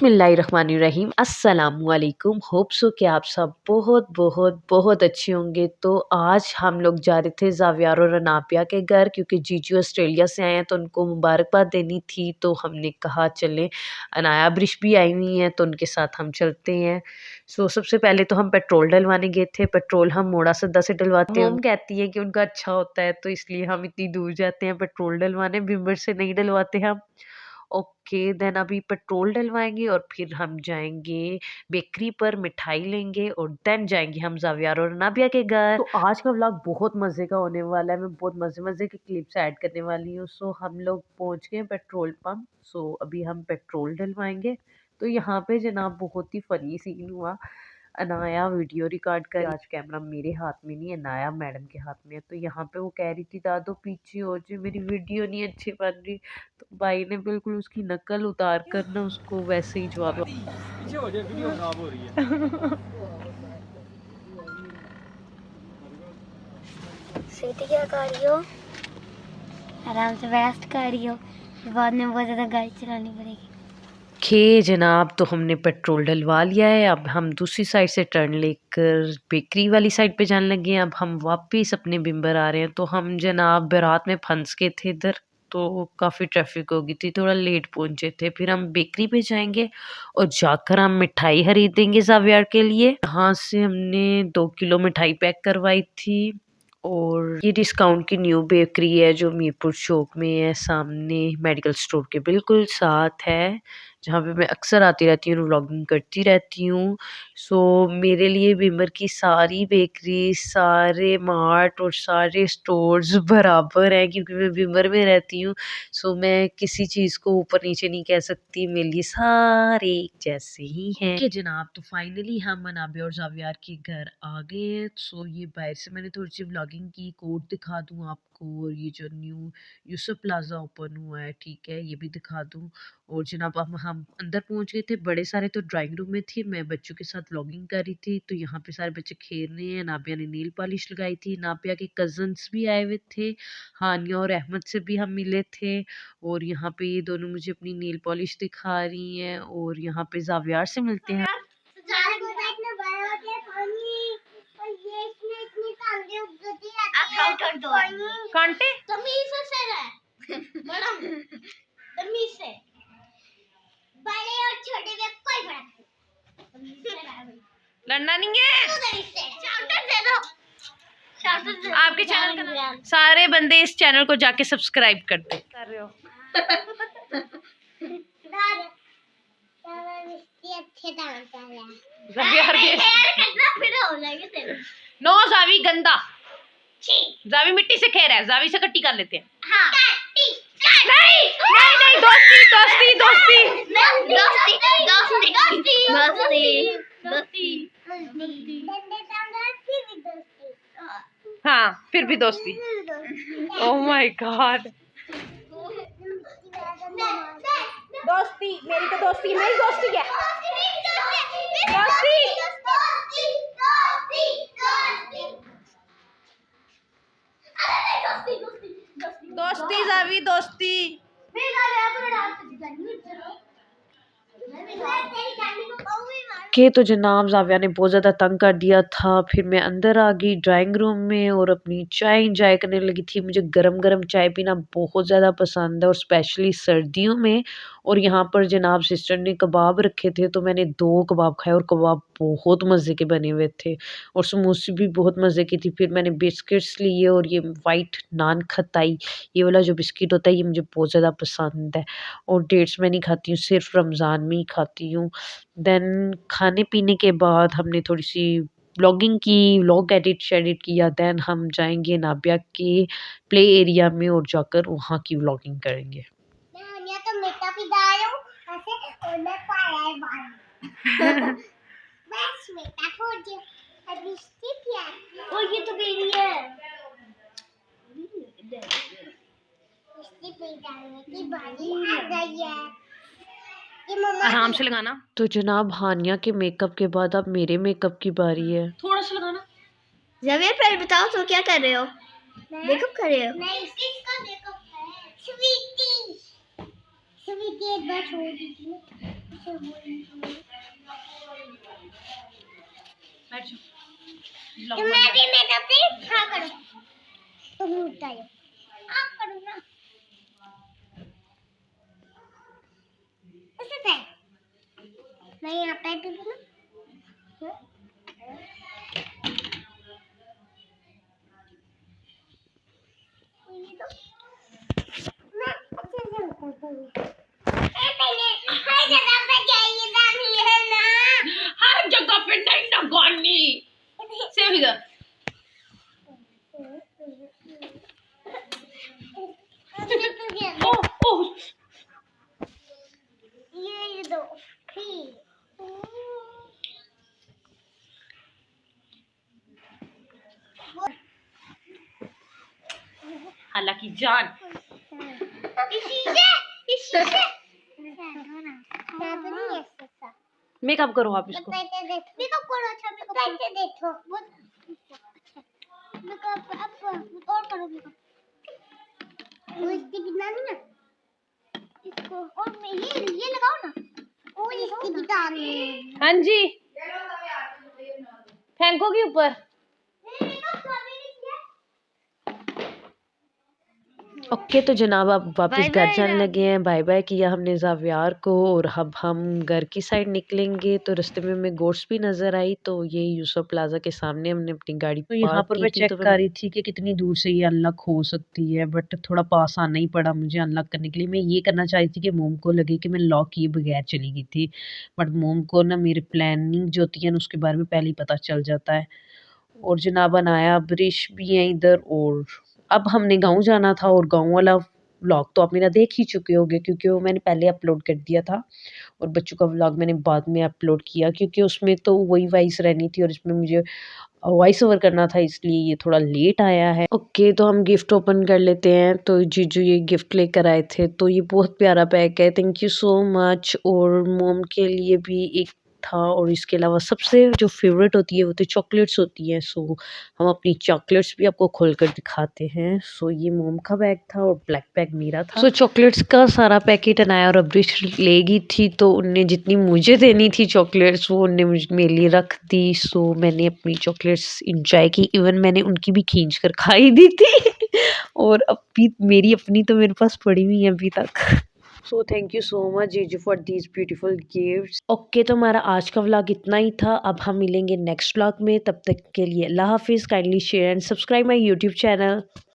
बिस्मिल्लाहिर्रहमानिर्रहीम अस्सलामुअलैकुम। Hope so कि आप सब बहुत बहुत बहुत अच्छे होंगे। तो आज हम लोग जा रहे थे ज़ावियार और अनाबिया के घर, क्योंकि जीजू ऑस्ट्रेलिया से आए हैं तो उनको मुबारकबाद देनी थी। तो हमने कहा चलें, अनाया ब्रिश भी आई हुई हैं तो उनके साथ हम चलते हैं। सबसे पहले तो हम पेट्रोल डलवाने गए थे। पेट्रोल हम मोड़ा सद्दा से डलवाते हैं। मोम कहती है कि उनका अच्छा होता है, तो इसलिए हम इतनी दूर जाते हैं पेट्रोल डलवाने। बिम्बर से नहीं डलवाते हम। ओके, देन अभी पेट्रोल डलवाएंगे और फिर हम जाएंगे बेकरी पर, मिठाई लेंगे और देन जाएंगे हम ज़ावियार और नाबिया के घर। तो आज का व्लॉग बहुत मज़े का होने वाला है। मैं बहुत मज़े मज़े की क्लिप्स ऐड करने वाली हूँ। हम लोग पहुँच गए पेट्रोल पंप। अभी हम पेट्रोल डलवाएंगे। तो यहाँ पे जनाब बहुत ही फनी सीन हुआ। अनाया वीडियो रिकॉर्ड कर, आज कैमरा मेरे हाथ में नहीं है, अनाया मैडम के हाथ में है। तो यहाँ पे वो कह रही थी दादो पीछे हो जी, मेरी वीडियो नहीं अच्छी बन रही। तो भाई ने बिल्कुल उसकी नकल उतार कर ना उसको वैसे ही जवाब पीछे हो जाए, वीडियो खराब हो रही है। सीटी क्या कर रही हो? आराम से रेस्ट कर रही हो। बाद में बहुत ज़्यादा गाड़ी चलानी पड़ेगी। जनाब, तो हमने पेट्रोल डलवा लिया है। अब हम दूसरी साइड से टर्न लेकर बेकरी वाली साइड पे जाने लगे हैं। अब हम वापस अपने बिम्बर आ रहे हैं। तो हम जनाब बारात में फंस गए थे इधर, तो काफ़ी ट्रैफिक हो गई थी, थोड़ा लेट पहुंचे थे। फिर हम बेकरी पे जाएंगे और जाकर हम मिठाई खरीदेंगे ज़ावियार के लिए। यहाँ से हमने 2 किलो मिठाई पैक करवाई थी। और ये डिस्काउंट की न्यू बेकरी है जो मीरपुर चौक में है, सामने मेडिकल स्टोर के बिल्कुल साथ है, जहाँ पे मैं अक्सर आती रहती हूँ, व्लॉगिंग करती रहती हूँ। मेरे लिए बिम्बर की सारी बेकरी, सारे मार्ट और सारे स्टोर्स बराबर हैं, क्योंकि मैं बिम्बर में रहती हूँ। मैं किसी चीज़ को ऊपर नीचे नहीं कह सकती, मेरे लिए सारे एक जैसे ही हैं। ओके जनाब, तो फाइनली हम मनाबिया और ज़ावियार के घर आ गए हैं। ये बाहर से मैंने थोड़ी सी व्लॉगिंग की, कोड दिखा दूँ आपको, और ये जो न्यू यूसुफ प्लाजा ओपन हुआ है, ठीक है, ये भी दिखा दूँ। और जनाब अब हम अंदर पहुंच गए थे। बड़े सारे तो ड्राइंग रूम में थे, मैं बच्चों के साथ व्लॉगिंग कर रही थी। तो यहाँ पे सारे बच्चे खेल रहे हैं। नाबिया ने नील पॉलिश लगाई थी। नाबिया के कजन्स भी आए हुए थे, हानिया और अहमद से भी हम मिले थे। और यहाँ पे ये दोनों मुझे अपनी नील पॉलिश दिखा रही हैं। और यहाँ पे ज़ावियार से मिलते हैं। कांटे बड़े और छोटे में कोई फर्क नहीं। लड़ना नहीं है। शाउटर दे दो। शाउटर दे। आपके चैनल का नाम, सारे बंदे इस चैनल को जाके सब्सक्राइब कर दे। कर रहे हो नो जावी गंदा, जावी मिट्टी से खेर है, जावी से कट्टी कर लेते हैं। हाँ। नहीं नहीं नहीं, दोस्ती दोस्ती दोस्ती हाँ, फिर भी दोस्ती। ओह माय गॉड, दोस्ती मेरी तो दोस्ती मेरी दोस्ती है। दोस्ती जावी दोस्ती। तो जनाब ज़ाविया ने बहुत ज़्यादा तंग कर दिया था। फिर मैं अंदर आ गई ड्राइंग रूम में और अपनी चाय इंजॉय करने लगी थी। मुझे गरम गरम चाय पीना बहुत ज़्यादा पसंद है, और स्पेशली सर्दियों में। और यहाँ पर जनाब सिस्टर ने कबाब रखे थे, तो मैंने 2 कबाब खाए, और कबाब बहुत मज़े के बने हुए थे, और समोसे भी बहुत मज़े की थी। फिर मैंने बिस्किट्स लिए, और ये वाइट नान खताई, ये वाला जो बिस्किट होता है, ये मुझे बहुत ज़्यादा पसंद है। और डेट्स मैं नहीं खाती हूँ, सिर्फ रमज़ान में ही खाती हूँ। देन खाने पीने के बाद हमने थोड़ी सी व्लॉगिंग की, व्लॉग एडिट शेडिट किया। देन हम जाएंगे नाबिया के प्ले एरिया में और जाकर वहाँ की व्लॉगिंग करेंगे। मैं तो मेकअप ही डाल रहा हूं ऐसे, और मैं पाया है बाल। बस मेकअप हो गया। अब लिपस्टिक है, और ये तो मेरी है। लिपस्टिक नहीं डालने की बारी आ गई है। आराम से लगाना। तो जनाब हानिया के मेकअप के बाद अब मेरे मेकअप की बारी है। थोड़ा सा लगाना। ज़ाविया पहले बताओ तो क्या कर रहे हो? मेकअप कर रहे हो? नहीं, इसका मेकअप है। स्वीटी, स्वीटी एक बार छोड़ दीजिए। तुम्हारी मेकअप से हाँ करो, तुम उठाओ, आप करो ना, ऐसे थे, मैं यहाँ पे भी ना, ये तो मैं अच्छे से करती हूँ। पहले हर जगह पे जाइए ना, हर जगह पे नहीं ना गानी से इधर ओह ये दो फिर हालांकि जान इसी से मेकअप करो आप इसको। मेकअप करो, अच्छा मेकअप देखो, मेकअप अब और करो मेकअप, वो इसकी बिना नहीं ना, इसको और ये लगाओ ना, और इसकी बिना हाँ जी फेंकोगी ऊपर। ओके तो जनाब आप वापस घर जाने लगे हैं। बाय बाय किया हमने ज़ावियार को और अब हम घर की साइड निकलेंगे। तो रास्ते में हमें गोश्त भी नज़र आई, तो ये यूसुफ प्लाजा के सामने हमने अपनी गाड़ी तो यहाँ पर मैं चेक कर रही थी कि कितनी दूर से ये अनलॉक हो सकती है, बट थोड़ा पास आना ही पड़ा मुझे अनलॉक करने के लिए। मैं ये करना चाह रही थी कि मोम को लगे कि मैं लॉक किए बगैर चली गई थी, बट मोम को ना मेरी प्लानिंग जो होती है ना उसके बारे में पहले ही पता चल जाता है। और जनाब अनाया ब्रिश भी है इधर, और अब हमने गाँव जाना था और गाँव वाला व्लॉग तो आप मेरा देख ही चुके होंगे क्योंकि वो मैंने पहले अपलोड कर दिया था और बच्चों का व्लॉग मैंने बाद में अपलोड किया क्योंकि उसमें तो वही वॉइस रहनी थी और इसमें मुझे वॉइस ओवर करना था, इसलिए ये थोड़ा लेट आया है। ओके तो हम गिफ्ट ओपन कर लेते हैं। तो जीजू ये गिफ्ट लेकर आए थे, तो ये बहुत प्यारा पैक है, थैंक यू सो मच। और मोम के लिए भी एक था और इसके अलावा सबसे जो फेवरेट होती है वो तो चॉकलेट्स होती है। सो हम अपनी चॉकलेट्स भी आपको खोलकर दिखाते हैं। सो ये मोम का बैग था और ब्लैक बैग मेरा था। सो चॉकलेट्स का सारा पैकेट अनाया और अब्रिश ले गई थी, तो उनने जितनी मुझे देनी थी चॉकलेट्स वो उनने मेरे लिए रख दी। सो मैंने अपनी चॉकलेट्स इंजॉय की, इवन मैंने उनकी भी खींच कर खाई दी थी और अभी मेरी अपनी तो मेरे पास पड़ी हुई है अभी तक। So thank you so much जीजू for these beautiful gifts. Okay तो हमारा आज का व्लॉग इतना ही था। अब हम मिलेंगे नेक्स्ट व्लॉग में, तब तक के लिए अल्लाह हाफिज़। Kindly share and subscribe my YouTube channel.